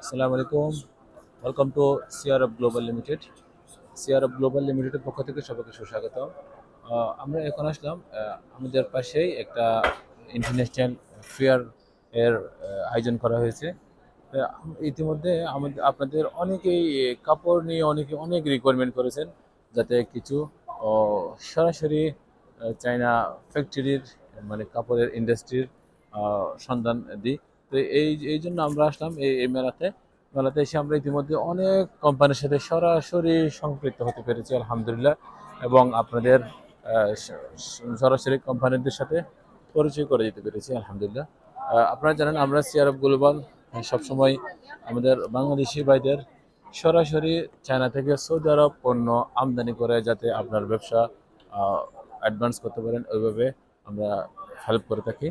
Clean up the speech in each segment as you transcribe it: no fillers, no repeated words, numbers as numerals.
আসসালামু আলাইকুম। Welcome to CRF global limited. CRF global লিমিটেডের পক্ষ থেকে সবাইকে সুস্বাগত। আমরা এখন আসলাম আমাদের পাশেই একটা ইন্টারন্যাশনাল ফেয়ার এর আয়োজন করা হয়েছে। ইতিমধ্যে আমাদের আপনাদের অনেকেই কাপড় নিয়ে অনেক রিকোয়ারমেন্ট করেছেন, যাতে কিছু সরাসরি চায়না ফ্যাক্টরির মানে কাপড়ের ইন্ডাস্ট্রির সন্ধান দিই। তো এই জন্য আমরা আসলাম এই মেলাতে। মেলাতে এসে আমরা ইতিমধ্যে অনেক কোম্পানির সাথে সরাসরি সম্পৃক্ত হতে পেরেছি আলহামদুলিল্লাহ, এবং আপনাদের সরাসরি কোম্পানিদের সাথে পরিচয় করে দিতে পেরেছি আলহামদুলিল্লাহ। আপনারা জানেন আমরা সিআরএফ গ্লোবাল সবসময় আমাদের বাংলাদেশি ভাইদের সরাসরি চায়না থেকে সৌদি আরব পণ্য আমদানি করে, যাতে আপনার ব্যবসা অ্যাডভান্স করতে পারেন, ওইভাবে আমরা হেল্প করে থাকি।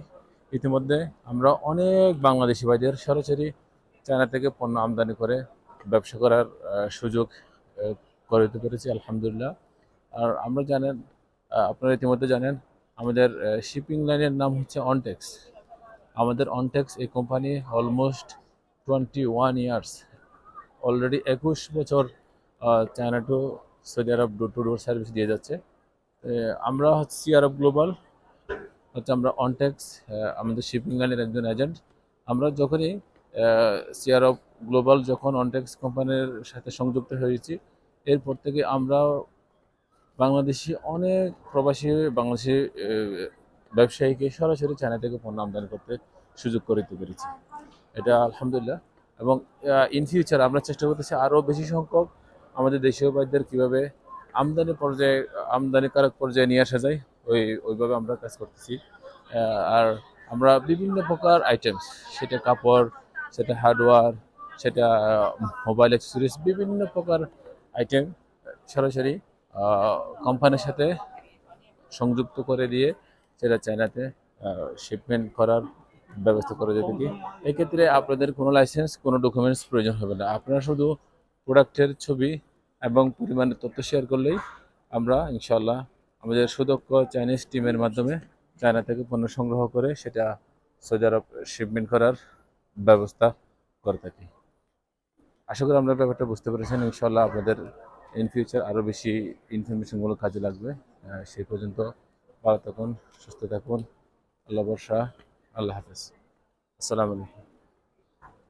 ইতিমধ্যে আমরা অনেক বাংলাদেশি ভাইদের সরাসরি চায়না থেকে পণ্য আমদানি করে ব্যবসা করার সুযোগ করে দিতে পেরেছি আলহামদুলিল্লাহ। আর আমরা জানেন, আপনারা ইতিমধ্যে জানেন আমাদের শিপিং লাইনের নাম হচ্ছে অনটেক্স। আমাদের অনটেক্স এই কোম্পানি অলমোস্ট 21 ইয়ার্স, অলরেডি 21 বছর China to Saudi Arab door to door service দিয়ে যাচ্ছে। আমরা হচ্ছে সিআরএফ গ্লোবাল, হচ্ছে আমরা অনটেক্স আমাদের শিপিং লাইনের একজন এজেন্ট। আমরা যখনই সিআরএফ গ্লোবাল যখন অনটেক্স কোম্পানির সাথে সংযুক্ত হয়েছি, এরপর থেকে আমরা বাংলাদেশি অনেক প্রবাসী বাংলাদেশি ব্যবসায়ীকে সরাসরি চায়না থেকে পণ্য আমদানি করতে সুযোগ করে দিতে পেরেছি, এটা আলহামদুলিল্লাহ। এবং ইন ফিউচার আমরা চেষ্টা করতেছি আরও বেশি সংখ্যক আমাদের দেশীয় বাইকদের কীভাবে আমদানিকারক পর্যায়ে নিয়ে আসা যায়, ওইভাবে আমরা কাজ করতেছি। আর আমরা বিভিন্ন প্রকার আইটেমস, সেটা কাপড়, সেটা হার্ডওয়্যার, সেটা মোবাইল অ্যাক্সেসরিজ, বিভিন্ন প্রকার আইটেম সরাসরি কোম্পানির সাথে সংযুক্ত করে দিয়ে সেটা চায়নাতে শিপমেন্ট করার ব্যবস্থা করে দিয়ে থাকি। এক্ষেত্রে আপনাদের কোনো লাইসেন্স, কোনো ডকুমেন্টস প্রয়োজন হবে না। আপনারা শুধু প্রোডাক্টের ছবি এবং পরিমাণের তথ্য শেয়ার করলেই আমরা ইনশাল্লাহ আমাদের সুদক্ষ চাইনিজ টিমের মাধ্যমে চায়না থেকে পণ্য সংগ্রহ করে সেটা সৌদি আরব শিপমেন্ট করার ব্যবস্থা করে থাকি। আশা করি আপনারা ব্যাপারটা বুঝতে পেরেছেন। ইনশাল্লাহ আপনাদের ইন ফিউচার আরও বেশি ইনফরমেশনগুলো কাজে লাগবে। সেই পর্যন্ত ভালো থাকুন, সুস্থ থাকুন, আল্লাহ ভরসা, আল্লাহ হাফেজ, আসসালামু আলাইকুম।